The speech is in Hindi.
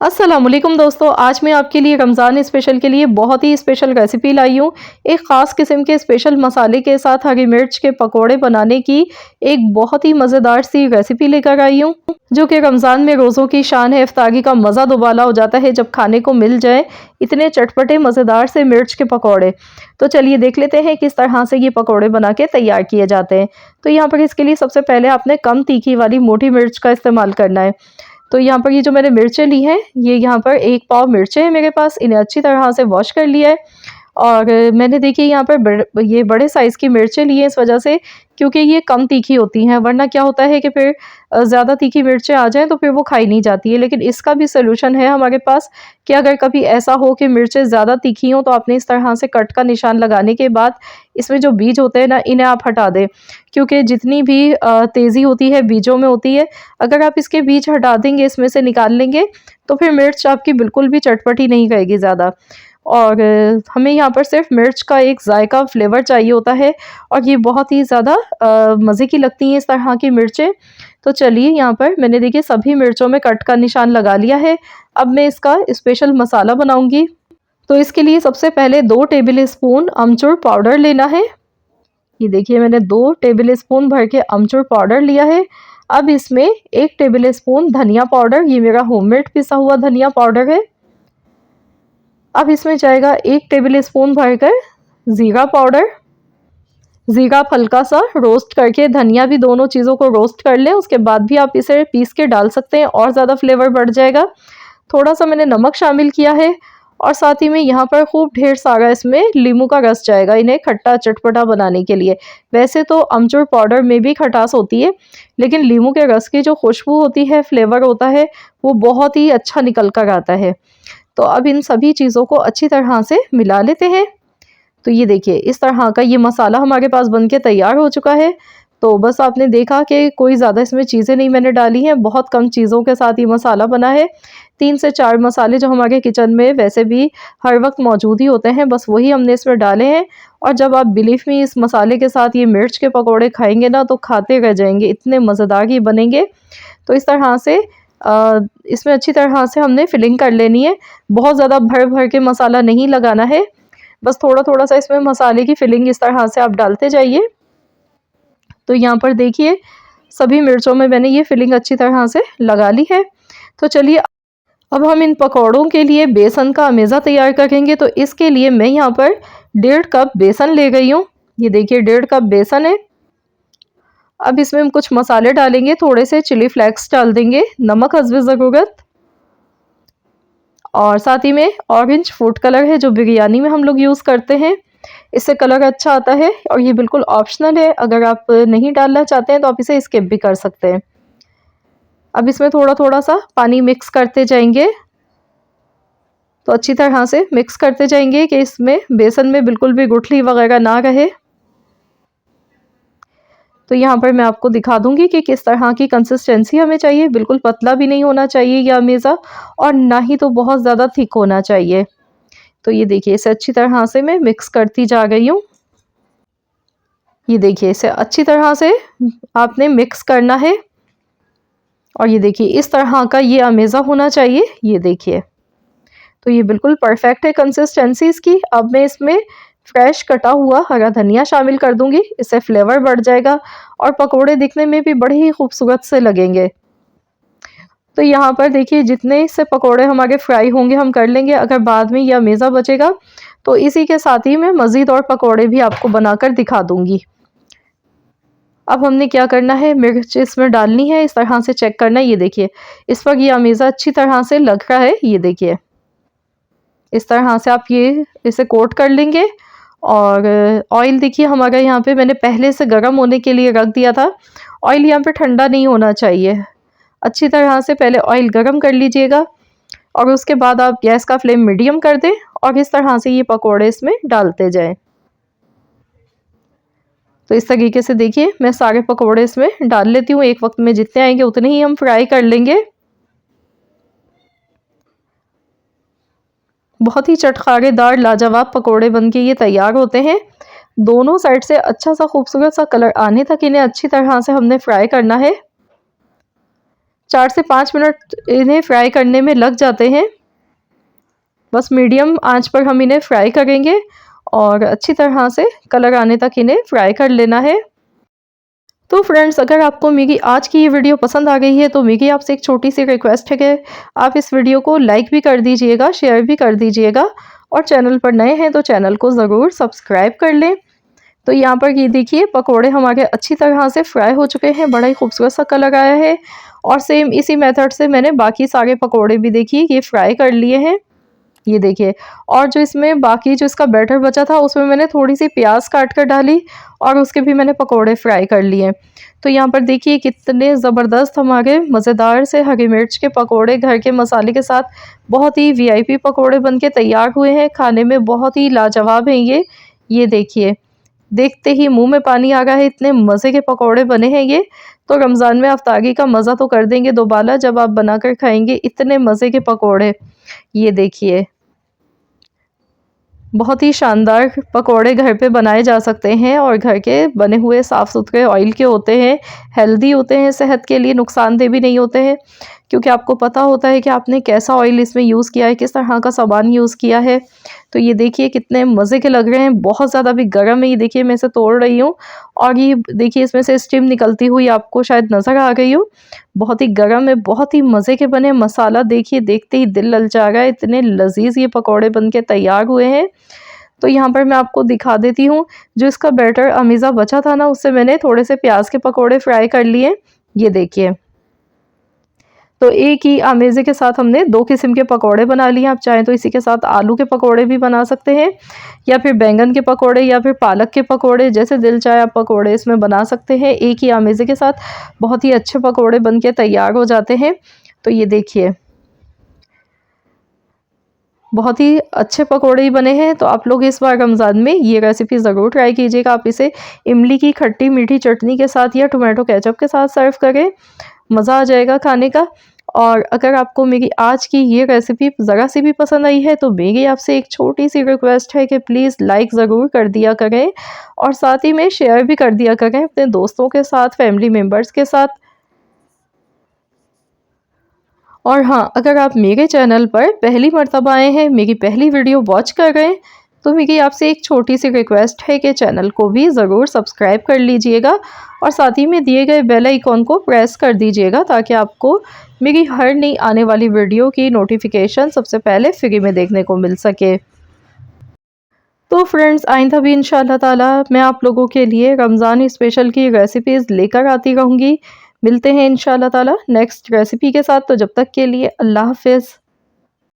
अस्सलाम वालेकुम दोस्तों, आज मैं आपके लिए रमज़ान स्पेशल के लिए बहुत ही स्पेशल रेसिपी लाई हूँ। एक ख़ास किस्म के स्पेशल मसाले के साथ हरी मिर्च के पकोड़े बनाने की एक बहुत ही मज़ेदार सी रेसिपी लेकर आई हूँ, जो कि रमज़ान में रोज़ों की शान है। इफ्तारी का मज़ा दोबाला हो जाता है जब खाने को मिल जाए इतने चटपटे मज़ेदार से मिर्च के पकौड़े। तो चलिए देख लेते हैं किस तरह से ये पकौड़े बना के तैयार किए जाते हैं। तो यहाँ पर इसके लिए सबसे पहले आपने कम तीखी वाली मोटी मिर्च का इस्तेमाल करना है। तो यहाँ पर ये जो मैंने मिर्चें ली हैं, ये यहाँ पर 1 पाव मिर्चें हैं मेरे पास। इन्हें अच्छी तरह से वॉश कर लिया है और मैंने देखिए यहाँ पर ये बड़े साइज़ की मिर्चें ली हैं इस वजह से, क्योंकि ये कम तीखी होती हैं, वरना क्या होता है कि फिर ज़्यादा तीखी मिर्चें आ जाएँ तो फिर वो खाई नहीं जाती है। लेकिन इसका भी सॉल्यूशन है हमारे पास कि अगर कभी ऐसा हो कि मिर्चें ज़्यादा तीखी हों, तो आपने इस तरह से कट का निशान लगाने के बाद इसमें जो बीज होते हैं ना, इन्हें आप हटा दें, क्योंकि जितनी भी तेज़ी होती है बीजों में होती है। अगर आप इसके बीज हटा देंगे, इसमें से निकाल लेंगे, तो फिर मिर्च आपकी बिल्कुल भी चटपटी नहीं रहेगी ज़्यादा। और हमें यहाँ पर सिर्फ मिर्च का एक जायका फ्लेवर चाहिए होता है और ये बहुत ही ज़्यादा मज़े की लगती हैं इस तरह की मिर्चें। तो चलिए यहाँ पर मैंने देखिए सभी मिर्चों में कट का निशान लगा लिया है। अब मैं इसका स्पेशल मसाला बनाऊंगी। तो इसके लिए सबसे पहले 2 टेबल स्पून अमचूर पाउडर लेना है। ये देखिए मैंने 2 टेबल स्पून भर के अमचूर पाउडर लिया है। अब इसमें 1 टेबल स्पून धनिया पाउडर, ये मेरा होममेड पिसा हुआ धनिया पाउडर है। अब इसमें जाएगा 1 टेबल स्पून भरकर ज़ीरा पाउडर। ज़ीरा आप हल्का सा रोस्ट करके, धनिया भी, दोनों चीज़ों को रोस्ट कर लें, उसके बाद भी आप इसे पीस के डाल सकते हैं और ज़्यादा फ्लेवर बढ़ जाएगा। थोड़ा सा मैंने नमक शामिल किया है और साथ ही में यहाँ पर खूब ढेर सारा इसमें नींबू का रस जाएगा, इन्हें खट्टा चटपटा बनाने के लिए। वैसे तो अमचूर पाउडर में भी खटास होती है, लेकिन नींबू के रस की जो खुशबू होती है, फ्लेवर होता है, वो बहुत ही अच्छा निकल कर आता है। तो अब इन सभी चीज़ों को अच्छी तरह से मिला लेते हैं। तो ये देखिए इस तरह का ये मसाला हमारे पास बनके तैयार हो चुका है। तो बस आपने देखा कि कोई ज़्यादा इसमें चीज़ें नहीं मैंने डाली हैं, बहुत कम चीज़ों के साथ ये मसाला बना है। 3 से 4 मसाले जो हमारे किचन में वैसे भी हर वक्त मौजूद ही होते हैं, बस वही हमने इसमें डाले हैं। और जब आप बिलीव मी इस मसाले के साथ ये मिर्च के पकौड़े खाएँगे ना, तो खाते रह जाएँगे, इतने मज़ेदार ये बनेंगे। तो इस तरह से इसमें अच्छी तरह से हमने फिलिंग कर लेनी है। बहुत ज़्यादा भर-भर के मसाला नहीं लगाना है, बस थोड़ा-थोड़ा सा इसमें मसाले की फिलिंग इस तरह से आप डालते जाइए। तो यहाँ पर देखिए सभी मिर्चों में मैंने ये फिलिंग अच्छी तरह से लगा ली है। तो चलिए अब हम इन पकौड़ों के लिए बेसन का अमेज़ा तैयार करेंगे। तो इसके लिए मैं यहाँ पर 1.5 कप बेसन ले गई हूँ। ये देखिए 1.5 कप बेसन है। अब इसमें हम कुछ मसाले डालेंगे, थोड़े से चिली फ्लेक्स डाल देंगे, नमक हस्बे ज़रूरत, और साथ ही में ऑरेंज फूड कलर है जो बिरयानी में हम लोग यूज़ करते हैं। इससे कलर अच्छा आता है और ये बिल्कुल ऑप्शनल है, अगर आप नहीं डालना चाहते हैं तो आप इसे स्किप भी कर सकते हैं। अब इसमें थोड़ा-थोड़ा सा पानी मिक्स करते जाएंगे। तो अच्छी तरह से मिक्स करते जाएंगे कि इसमें बेसन में बिल्कुल भी गुठली वगैरह ना रहे। तो यहाँ पर मैं आपको दिखा दूंगी कि किस तरह की कंसिस्टेंसी हमें चाहिए। बिल्कुल पतला भी नहीं होना चाहिए यह अमेज़ा, और ना ही तो बहुत ज़्यादा थिक होना चाहिए। तो ये देखिए इसे अच्छी तरह से मैं मिक्स करती जा रही हूँ। ये देखिए इसे अच्छी तरह से आपने मिक्स करना है और ये देखिए इस तरह का ये अमेज़ा होना चाहिए। ये देखिए तो ये बिल्कुल परफेक्ट है कंसिस्टेंसी इसकी। अब मैं इसमें फ्रेश कटा हुआ हरा धनिया शामिल कर दूंगी, इससे फ्लेवर बढ़ जाएगा और पकोड़े दिखने में भी बड़े ही खूबसूरत से लगेंगे। तो यहाँ पर देखिए जितने इससे पकोड़े हमारे फ्राई होंगे हम कर लेंगे। अगर बाद में यह अमेज़ा बचेगा तो इसी के साथ ही मैं मज़ीद और पकोड़े भी आपको बनाकर दिखा दूंगी। अब हमने क्या करना है, मिर्च इसमें डालनी है, इस तरह से चेक करना है। ये देखिए इस वक्त ये अमेज़ा अच्छी तरह से लग रहा है। ये देखिए इस तरह से आप ये इसे कोट कर लेंगे। और ऑयल देखिए हमारा यहाँ पे मैंने पहले से गर्म होने के लिए रख दिया था। ऑयल यहाँ पे ठंडा नहीं होना चाहिए। अच्छी तरह से पहले ऑयल गर्म कर लीजिएगा और उसके बाद आप गैस का फ्लेम मीडियम कर दें और इस तरह से ये पकोड़े इसमें डालते जाएं। तो इस तरीके से देखिए मैं सारे पकोड़े इसमें डाल लेती हूँ। एक वक्त में जितने आएंगे उतने ही हम फ्राई कर लेंगे। बहुत ही चटखारेदार लाजवाब पकोड़े बनके ये तैयार होते हैं। दोनों साइड से अच्छा सा खूबसूरत सा कलर आने तक इन्हें अच्छी तरह से हमने फ्राई करना है। 4 से 5 मिनट इन्हें फ्राई करने में लग जाते हैं। बस मीडियम आंच पर हम इन्हें फ्राई करेंगे और अच्छी तरह से कलर आने तक इन्हें फ्राई कर लेना है। तो फ्रेंड्स, अगर आपको मेरी आज की ये वीडियो पसंद आ गई है तो मेरी आपसे एक छोटी सी रिक्वेस्ट है कि आप इस वीडियो को लाइक भी कर दीजिएगा, शेयर भी कर दीजिएगा और चैनल पर नए हैं तो चैनल को ज़रूर सब्सक्राइब कर लें। तो यहाँ पर ये देखिए पकोड़े हमारे अच्छी तरह से फ्राई हो चुके हैं, बड़ा ही खूबसूरत सा कलर आया है। और सेम इसी मेथड से मैंने बाकी सारे पकोड़े भी देखिए ये फ्राई कर लिए हैं, ये देखिए। और जो इसमें बाकी जो इसका बैटर बचा था उसमें मैंने थोड़ी सी प्याज काट कर डाली और उसके भी मैंने पकोड़े फ्राई कर लिए। तो यहाँ पर देखिए कितने ज़बरदस्त हमारे मज़ेदार से हरी मिर्च के पकोड़े घर के मसाले के साथ बहुत ही वीआईपी पकोड़े बनके तैयार हुए हैं। खाने में बहुत ही लाजवाब हैं ये देखिए, देखते ही मुंह में पानी आ रहा है, इतने मज़े के पकोड़े बने हैं ये। तो रमज़ान में अफ्तारी का मज़ा तो कर देंगे दोबारा जब आप बनाकर खाएंगे इतने मज़े के पकोड़े। ये देखिए बहुत ही शानदार पकोड़े घर पे बनाए जा सकते हैं और घर के बने हुए साफ़ सुथरे ऑयल के होते हैं, हेल्दी होते हैं, सेहत के लिए नुकसानदेह भी नहीं होते हैं, क्योंकि आपको पता होता है कि आपने कैसा ऑयल इसमें यूज़ किया है, किस तरह का सामान यूज़ किया है। तो ये देखिए कितने मज़े के लग रहे हैं, बहुत ज़्यादा भी गर्म है। ये देखिए मैं इसे तोड़ रही हूँ और ये देखिए इसमें से स्टीम निकलती हुई आपको शायद नज़र आ गई हो। बहुत ही गर्म है, बहुत ही मज़े के बने। मसाला देखिए देखते ही दिल ललचा रहा है, इतने लजीज ये पकौड़े बन के तैयार हुए हैं। तो यहाँ पर मैं आपको दिखा देती हूँ, जो इसका बैटर अमीज़ा बचा था ना उससे मैंने थोड़े से प्याज के पकोड़े फ्राई कर लिए, ये देखिए। तो एक ही अमेज़े के साथ हमने 2 किस्म के पकोड़े बना लिए। आप चाहें तो इसी के साथ आलू के पकोड़े भी बना सकते हैं या फिर बैंगन के पकोड़े या फिर पालक के पकोड़े, जैसे दिल चाहे आप पकोड़े इसमें बना सकते हैं। एक ही अमेज़े के साथ बहुत ही अच्छे पकोड़े बन के तैयार हो जाते हैं। तो ये देखिए बहुत ही अच्छे पकोड़े ही बने हैं। तो आप लोग इस बार रमज़ान में ये रेसिपी ज़रूर ट्राई कीजिएगा। आप इसे इमली की खट्टी मीठी चटनी के साथ या टोमेटो केचप के साथ सर्व करें, मज़ा आ जाएगा खाने का। और अगर आपको मेरी आज की ये रेसिपी ज़रा सी भी पसंद आई है तो मेरी आपसे एक छोटी सी रिक्वेस्ट है कि प्लीज़ लाइक ज़रूर कर दिया करें और साथ ही में शेयर भी कर दिया करें अपने दोस्तों के साथ, फैमिली मेम्बर्स के साथ। और हाँ, अगर आप मेरे चैनल पर पहली मर्तबा आए हैं, मेरी पहली वीडियो वॉच कर रहे हैं, तो मेरी आपसे एक छोटी सी रिक्वेस्ट है कि चैनल को भी ज़रूर सब्सक्राइब कर लीजिएगा और साथ ही में दिए गए बेल आइकॉन को प्रेस कर दीजिएगा ताकि आपको मेरी हर नई आने वाली वीडियो की नोटिफिकेशन सबसे पहले फ्री में देखने को मिल सके। तो फ्रेंड्स, आइंदा भी इंशाअल्लाह ताला मैं आप लोगों के लिए रमज़ान स्पेशल की रेसिपीज़ लेकर आती रहूँगी। मिलते हैं इंशाअल्लाह ताला नेक्स्ट रेसिपी के साथ। तो जब तक के लिए अल्लाह हाफ़िज़।